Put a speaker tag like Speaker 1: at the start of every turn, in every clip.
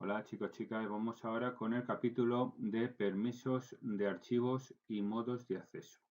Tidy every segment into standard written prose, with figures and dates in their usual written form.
Speaker 1: Hola chicos, chicas, vamos ahora con el capítulo de permisos de archivos y modos de acceso.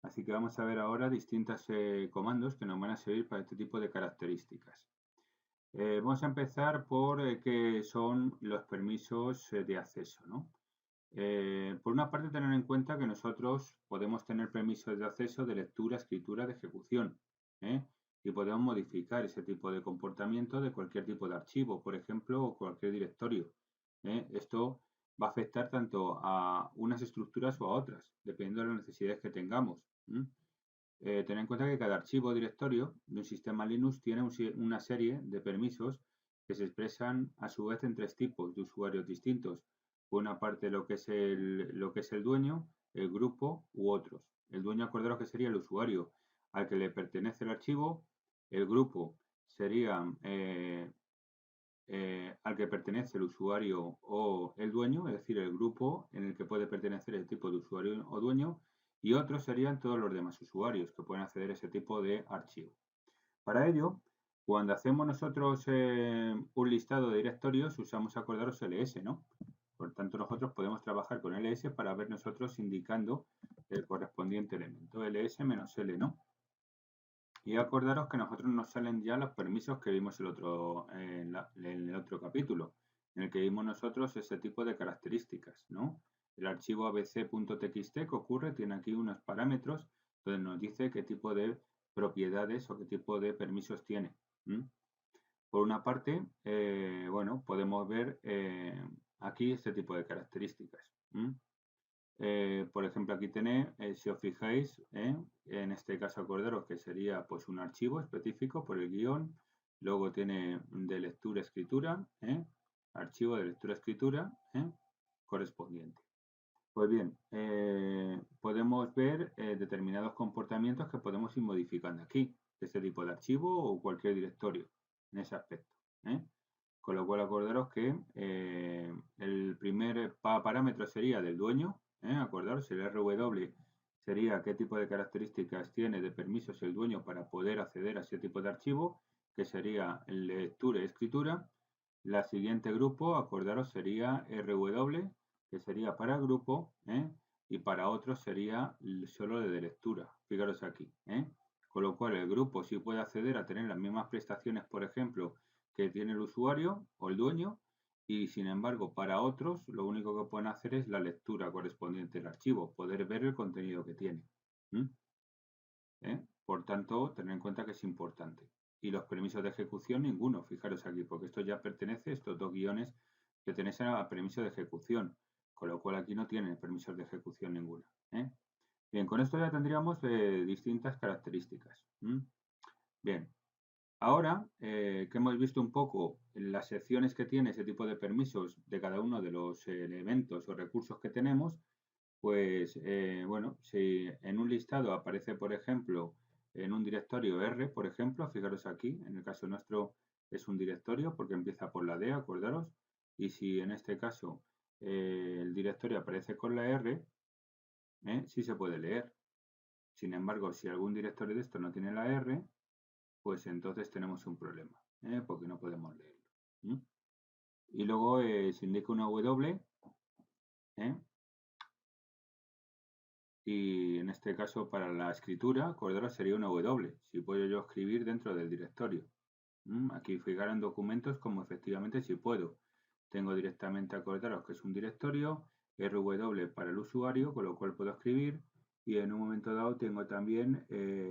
Speaker 1: Así que vamos a ver ahora distintos comandos que nos van a servir para este tipo de características. Vamos a empezar por qué son los permisos de acceso, ¿no? Por una parte, tener en cuenta que nosotros podemos tener permisos de acceso de lectura, escritura, de ejecución, ¿eh? Y podemos modificar ese tipo de comportamiento de cualquier tipo de archivo, por ejemplo, o cualquier directorio. Esto va a afectar tanto a unas estructuras o a otras, dependiendo de las necesidades que tengamos. Ten en cuenta que cada archivo o directorio de un sistema Linux tiene una serie de permisos que se expresan a su vez en tres tipos de usuarios distintos. Por una parte lo que es el dueño, el grupo u otros. El dueño, acordaros que sería el usuario al que le pertenece el archivo. El grupo sería al que pertenece el usuario o el dueño, es decir, el grupo en el que puede pertenecer el tipo de usuario o dueño, y otros serían todos los demás usuarios que pueden acceder a ese tipo de archivo. Para ello, cuando hacemos nosotros un listado de directorios, usamos, acordaros, ls, ¿no? Por tanto, nosotros podemos trabajar con ls para ver nosotros indicando el correspondiente elemento, ls-l, ¿no? Y acordaros que a nosotros nos salen ya los permisos que vimos en el otro capítulo, en el que vimos nosotros ese tipo de características, ¿no? El archivo abc.txt que ocurre tiene aquí unos parámetros donde nos dice qué tipo de propiedades o qué tipo de permisos tiene. Por una parte, bueno, podemos ver aquí este tipo de características. Por ejemplo, aquí tenéis, si os fijáis, en este caso acordaros que sería pues un archivo específico por el guión, luego tiene de lectura-escritura, archivo de lectura-escritura correspondiente. Pues bien, podemos ver determinados comportamientos que podemos ir modificando aquí, de este tipo de archivo o cualquier directorio, en ese aspecto. Con lo cual acordaros que el primer parámetro sería del dueño, acordaros, el RW sería qué tipo de características tiene de permisos el dueño para poder acceder a ese tipo de archivo, que sería lectura y escritura. La siguiente grupo, acordaros, sería RW, que sería para grupo, y para otros sería solo de lectura. Fijaros aquí. Con lo cual el grupo sí puede acceder a tener las mismas prestaciones, por ejemplo, que tiene el usuario o el dueño, y sin embargo para otros lo único que pueden hacer es la lectura correspondiente del archivo, poder ver el contenido que tiene. Por tanto, tener en cuenta que es importante. Y los permisos de ejecución ninguno, fijaros aquí, porque esto ya pertenece, estos dos guiones que tenéis a permiso de ejecución, con lo cual aquí no tienen permisos de ejecución ninguna. Bien, con esto ya tendríamos distintas características. Bien, ahora que hemos visto un poco las secciones que tiene ese tipo de permisos de cada uno de los elementos o recursos que tenemos, pues bueno, si en un listado aparece, por ejemplo, en un directorio R, por ejemplo, fijaros aquí, en el caso nuestro es un directorio porque empieza por la D, acordaros, y si en este caso el directorio aparece con la R, sí se puede leer. Sin embargo, si algún directorio de esto no tiene la R, pues entonces tenemos un problema, porque no podemos leerlo. Y luego se indica una W, y en este caso para la escritura, acordaros, sería una W, si puedo yo escribir dentro del directorio. Aquí fijaros en documentos como efectivamente si puedo. Tengo directamente, acordaros, que es un directorio, RW para el usuario, con lo cual puedo escribir, y en un momento dado tengo también,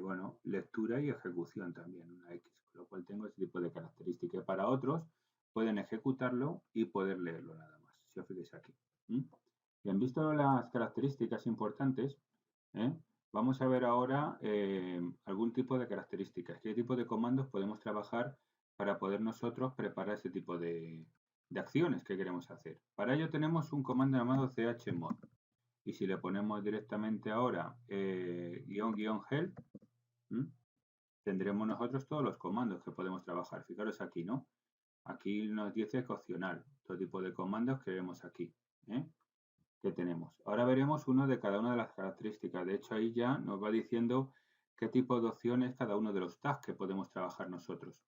Speaker 1: bueno, lectura y ejecución también, una X, con lo cual tengo ese tipo de características. Para otros pueden ejecutarlo y poder leerlo nada más, si os fijáis aquí. Bien, visto las características importantes, vamos a ver ahora algún tipo de características, qué tipo de comandos podemos trabajar para poder nosotros preparar ese tipo de acciones que queremos hacer. Para ello tenemos un comando llamado chmod, y si le ponemos directamente ahora --help, tendremos nosotros todos los comandos que podemos trabajar. Fijaros aquí, ¿no? Aquí nos dice que opcional, todo tipo de comandos que vemos aquí, que tenemos. Ahora veremos uno de cada una de las características. De hecho, ahí ya nos va diciendo qué tipo de opciones cada uno de los tags que podemos trabajar nosotros.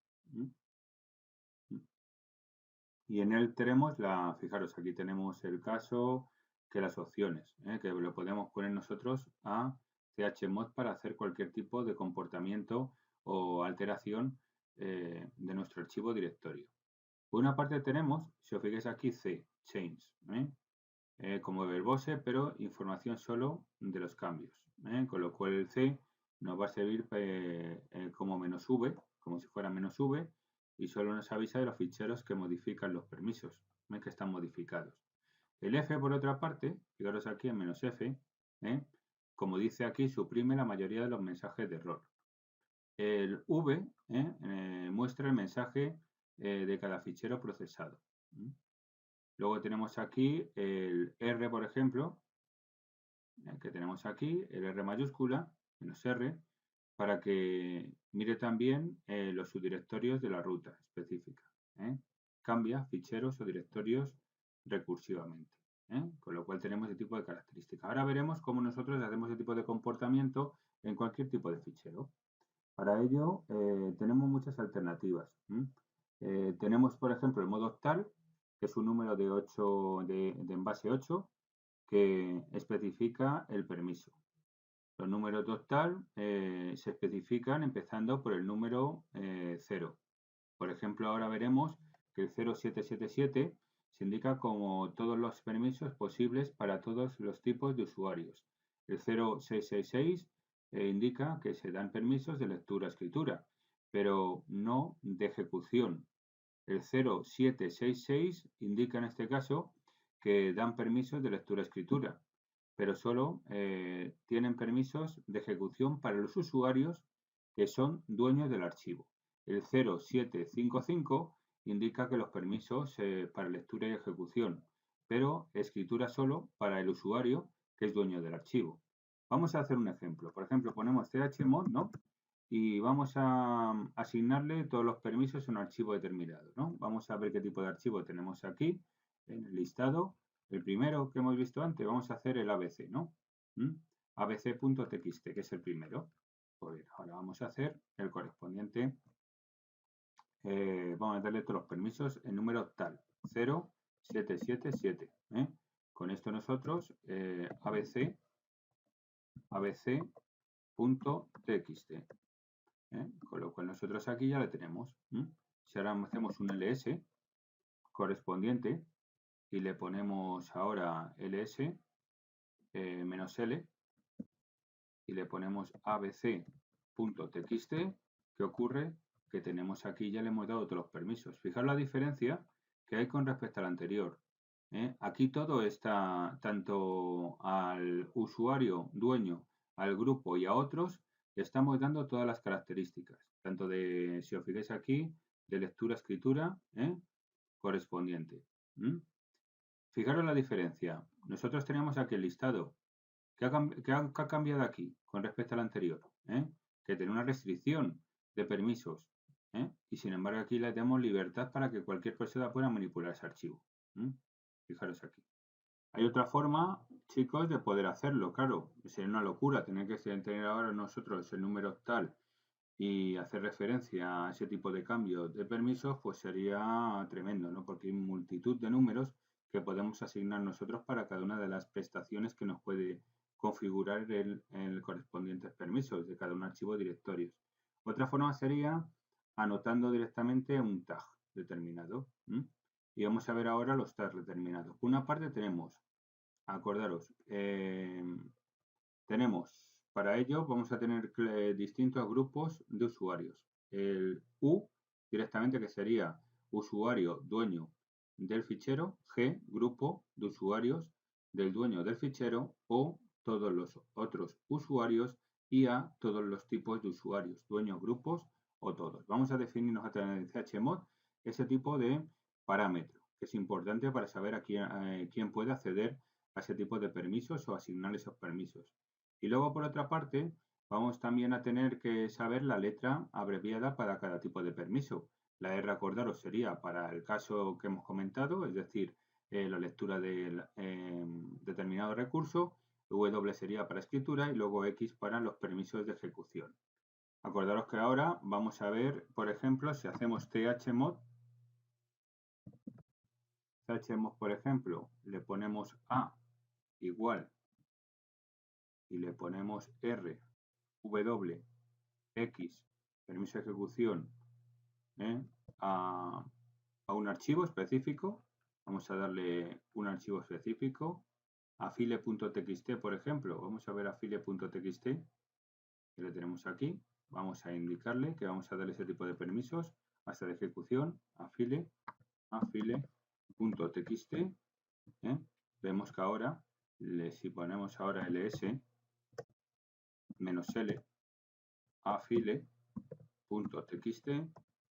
Speaker 1: Y en él tenemos fijaros, aquí tenemos el caso que las opciones, que lo podemos poner nosotros a chmod para hacer cualquier tipo de comportamiento o alteración de nuestro archivo directorio. Por una parte tenemos, si os fijáis aquí, change, como verbose, pero información solo de los cambios. Con lo cual el C nos va a servir como "-v", como si fuera "-v", y solo nos avisa de los ficheros que modifican los permisos, que están modificados. El F, por otra parte, fijaros aquí en "-f", como dice aquí, suprime la mayoría de los mensajes de error. El V muestra el mensaje de cada fichero procesado. Luego tenemos aquí el R, por ejemplo, que tenemos aquí, el R mayúscula, "-r", para que mire también los subdirectorios de la ruta específica. Cambia ficheros o directorios recursivamente. Con lo cual tenemos ese tipo de características. Ahora veremos cómo nosotros hacemos ese tipo de comportamiento en cualquier tipo de fichero. Para ello tenemos muchas alternativas. Tenemos, por ejemplo, el modo octal, que es un número de 8 de envase 8, que especifica el permiso. Los números de octal se especifican empezando por el número 0. Por ejemplo, ahora veremos que el 0777 se indica como todos los permisos posibles para todos los tipos de usuarios. El 0666 indica que se dan permisos de lectura-escritura, pero no de ejecución. El 0766 indica en este caso que dan permisos de lectura-escritura, pero solo tienen permisos de ejecución para los usuarios que son dueños del archivo. El 0755 indica que los permisos para lectura y ejecución, pero escritura solo para el usuario que es dueño del archivo. Vamos a hacer un ejemplo. Por ejemplo, ponemos chmod, ¿no? Y vamos a asignarle todos los permisos a un archivo determinado, ¿no? Vamos a ver qué tipo de archivo tenemos aquí en el listado. El primero que hemos visto antes, vamos a hacer el ABC, ¿no? abc.txt, que es el primero. Pues bien, ahora vamos a hacer el correspondiente. Vamos a darle todos los permisos en número tal, 0777. Con esto nosotros, abc.txt. Con lo cual nosotros aquí ya la tenemos. Si ahora hacemos un ls correspondiente y le ponemos ahora ls -l y le ponemos abc.txt, ¿qué ocurre? Que tenemos aquí, ya le hemos dado todos los permisos. Fijaros la diferencia que hay con respecto al anterior. Aquí todo está, tanto al usuario, dueño, al grupo y a otros, le estamos dando todas las características, tanto de, si os fijáis aquí, de lectura-escritura correspondiente. Fijaros la diferencia. Nosotros tenemos aquí el listado. ¿Qué ha cambiado aquí con respecto al anterior? Que tiene una restricción de permisos. Y sin embargo aquí le damos libertad para que cualquier persona pueda manipular ese archivo. Fijaros aquí. Hay otra forma, chicos, de poder hacerlo. Claro, sería una locura tener que tener ahora nosotros el número octal y hacer referencia a ese tipo de cambios de permisos, pues sería tremendo, ¿no? Porque hay multitud de números que podemos asignar nosotros para cada una de las prestaciones que nos puede configurar el correspondiente permisos de cada un archivo de directorios. Otra forma sería anotando directamente un tag determinado. Y vamos a ver ahora los tags determinados. Por una parte tenemos, acordaros, tenemos, para ello vamos a tener distintos grupos de usuarios. El U, directamente, que sería usuario dueño del fichero, G, grupo de usuarios del dueño del fichero, o todos los otros usuarios, y A, todos los tipos de usuarios, dueños, grupos o todos. Vamos a definirnos a través de chmod ese tipo de parámetro, que es importante para saber a quién puede acceder a ese tipo de permisos o asignar esos permisos. Y luego, por otra parte, vamos también a tener que saber la letra abreviada para cada tipo de permiso. La R, acordaros, sería para el caso que hemos comentado, es decir, la lectura de determinado recurso, W sería para escritura y luego X para los permisos de ejecución. Acordaros que ahora vamos a ver, por ejemplo, si hacemos chmod chmod, por ejemplo, le ponemos a igual y le ponemos r, w, x, permiso de ejecución, a un archivo específico. Vamos a darle un archivo específico, afile.txt, por ejemplo. Vamos a ver afile.txt, que le tenemos aquí. Vamos a indicarle que vamos a darle ese tipo de permisos hasta de ejecución, afile.txt. Vemos que ahora, si ponemos ahora ls -l afile.txt,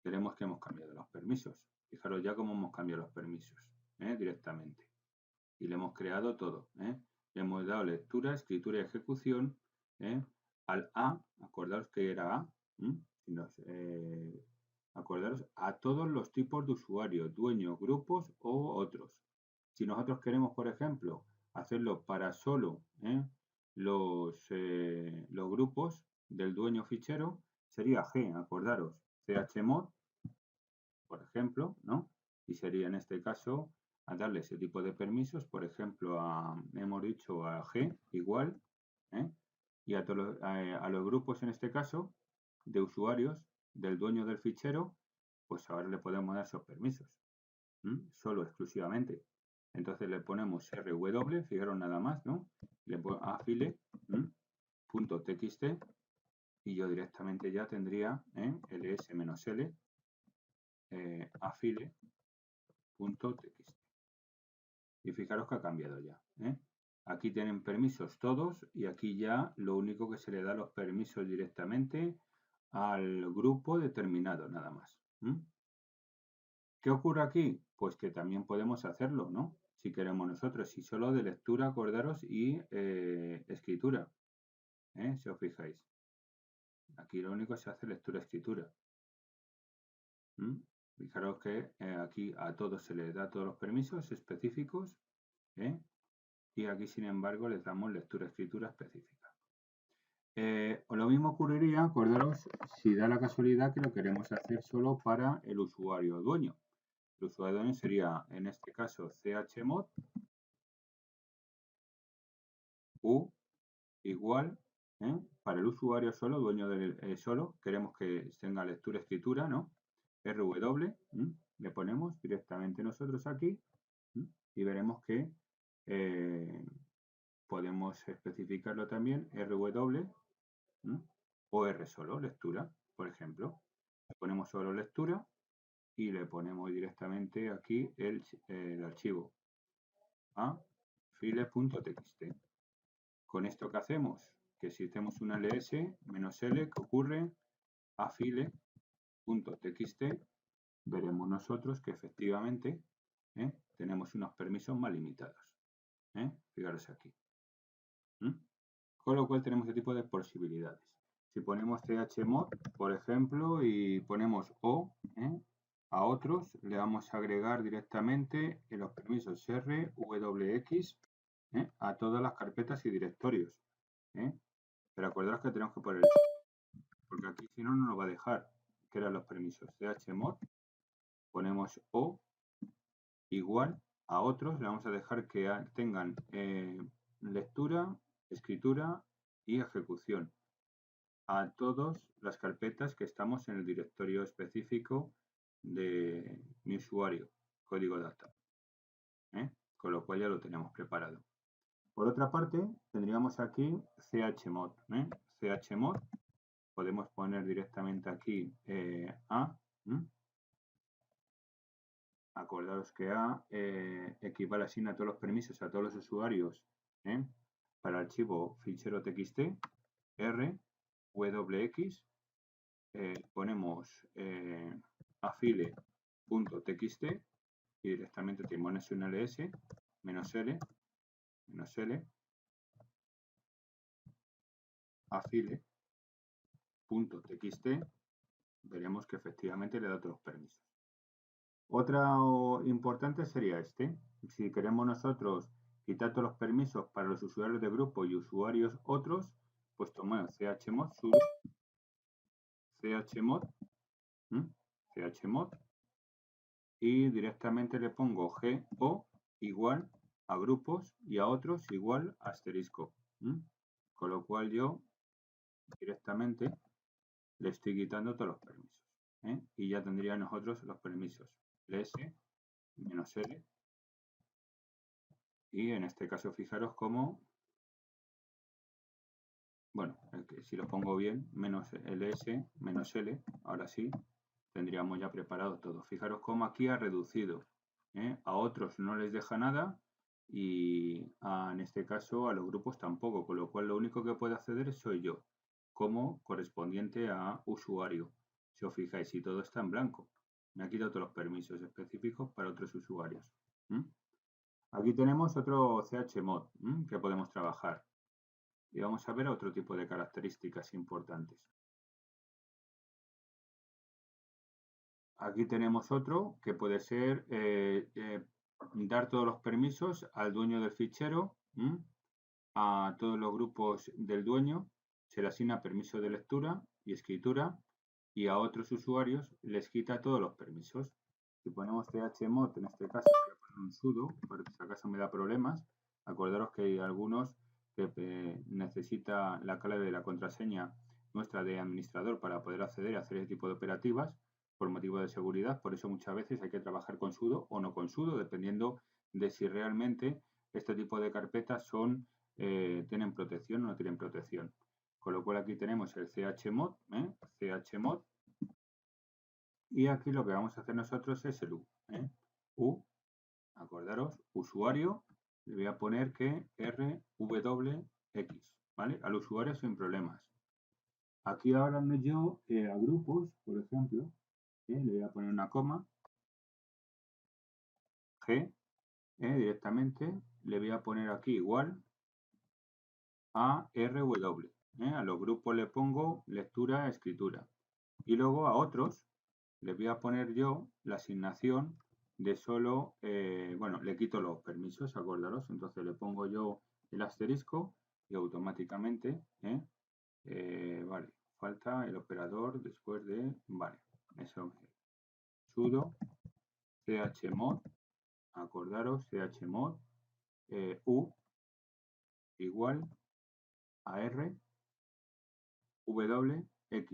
Speaker 1: veremos que hemos cambiado los permisos. Fijaros ya cómo hemos cambiado los permisos directamente. Y le hemos creado todo. Le hemos dado lectura, escritura y ejecución al A. Acordaros que era A. Acordaros a todos los tipos de usuarios, dueños, grupos o otros. Si nosotros queremos, por ejemplo, hacerlo para solo los grupos del dueño fichero, sería G, acordaros, chmod, por ejemplo, ¿no? Y sería en este caso a darle ese tipo de permisos, por ejemplo, hemos dicho a G igual, y a los grupos en este caso de usuarios del dueño del fichero, pues ahora le podemos dar esos permisos, solo exclusivamente. Entonces le ponemos rw, fijaros nada más, ¿no? Le pongo afile.txt y yo directamente ya tendría ls-l afile.txt. Y fijaros que ha cambiado ya. Aquí tienen permisos todos y aquí ya lo único que se le da los permisos directamente al grupo determinado, nada más. ¿Qué ocurre aquí? Pues que también podemos hacerlo, ¿no? Si queremos nosotros, si solo de lectura, acordaros, y escritura. Si os fijáis. Aquí lo único que se hace lectura-escritura. Fijaros que aquí a todos se les da todos los permisos específicos, y aquí, sin embargo, les damos lectura-escritura específica. Lo mismo ocurriría, acordaros, si da la casualidad que lo queremos hacer solo para el usuario dueño. El usuario dueño sería, en este caso, chmod u igual, para el usuario solo, dueño del solo, queremos que tenga lectura-escritura, ¿no? rw, le ponemos directamente nosotros aquí y veremos que podemos especificarlo también rw o r solo, lectura, por ejemplo. Le ponemos solo lectura y le ponemos directamente aquí el archivo a file.txt. Con esto que hacemos, que si hacemos un ls -l, que ocurre a file.txt, veremos nosotros que efectivamente tenemos unos permisos más limitados. Fijaros aquí. Con lo cual tenemos este tipo de posibilidades. Si ponemos chmod, por ejemplo, y ponemos o a otros, le vamos a agregar directamente en los permisos rwx a todas las carpetas y directorios. Pero acordaros que tenemos que poner, porque aquí si no, no nos va a dejar, que eran los permisos chmod, ponemos o igual a otros, le vamos a dejar que tengan lectura, escritura y ejecución a todas las carpetas que estamos en el directorio específico de mi usuario, código data. Con lo cual ya lo tenemos preparado. Por otra parte, tendríamos aquí chmod. Chmod, podemos poner directamente aquí a. Acordaros que a equivale a asigna todos los permisos a todos los usuarios para el archivo fichero txt, r, wx, ponemos afile.txt y directamente tenemos un ls -l afile.txt, veremos que efectivamente le da todos los permisos. Otra importante sería si queremos nosotros quitar todos los permisos para los usuarios de grupo y usuarios otros, pues tomamos chmod sudo chmod y directamente le pongo G o igual a grupos y a otros igual a asterisco. Con lo cual yo directamente le estoy quitando todos los permisos. Y ya tendría nosotros los permisos ls menos l. Y en este caso fijaros cómo, bueno, si lo pongo bien, menos ls menos l, ahora sí, tendríamos ya preparado todo. Fijaros cómo aquí ha reducido. A otros no les deja nada y en este caso a los grupos tampoco, con lo cual lo único que puede acceder soy yo, como correspondiente a usuario. Si os fijáis, si todo está en blanco, me ha quitado todos los permisos específicos para otros usuarios. Aquí tenemos otro chmod que podemos trabajar y vamos a ver otro tipo de características importantes. Aquí tenemos otro que puede ser dar todos los permisos al dueño del fichero, a todos los grupos del dueño, se le asigna permiso de lectura y escritura y a otros usuarios les quita todos los permisos. Si ponemos chmod, en este caso voy a poner un sudo, porque si acaso me da problemas, acordaros que hay algunos que necesita la clave de la contraseña nuestra de administrador para poder acceder a hacer ese tipo de operativas por motivo de seguridad, por eso muchas veces hay que trabajar con sudo o no con sudo, dependiendo de si realmente este tipo de carpetas tienen protección o no tienen protección. Con lo cual aquí tenemos el chmod, chmod, y aquí lo que vamos a hacer nosotros es el u, acordaros, usuario, le voy a poner que rwx, ¿vale? Al usuario sin problemas. Aquí ahora yo a grupos, por ejemplo, le voy a poner una coma, G, directamente le voy a poner aquí igual a RW. A los grupos le pongo lectura, escritura. Y luego a otros le voy a poner yo la asignación de solo, bueno, le quito los permisos, acordaros. Entonces le pongo yo el asterisco y automáticamente, vale, falta el operador después de, vale, eso, sudo chmod, acordaros, chmod, u igual a r wx.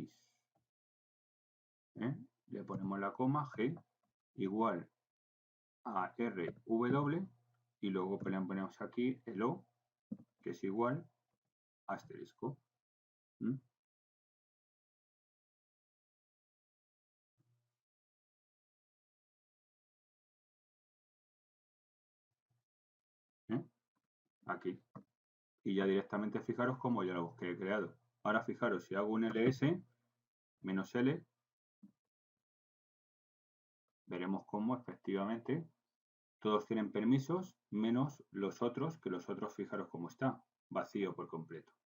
Speaker 1: Le ponemos la coma g igual a rw y luego le ponemos aquí el o, que es igual a asterisco. Aquí. Y ya directamente fijaros cómo ya lo he creado. Ahora fijaros, si hago un ls menos l, veremos cómo efectivamente todos tienen permisos menos los otros, que los otros fijaros cómo está, vacío por completo.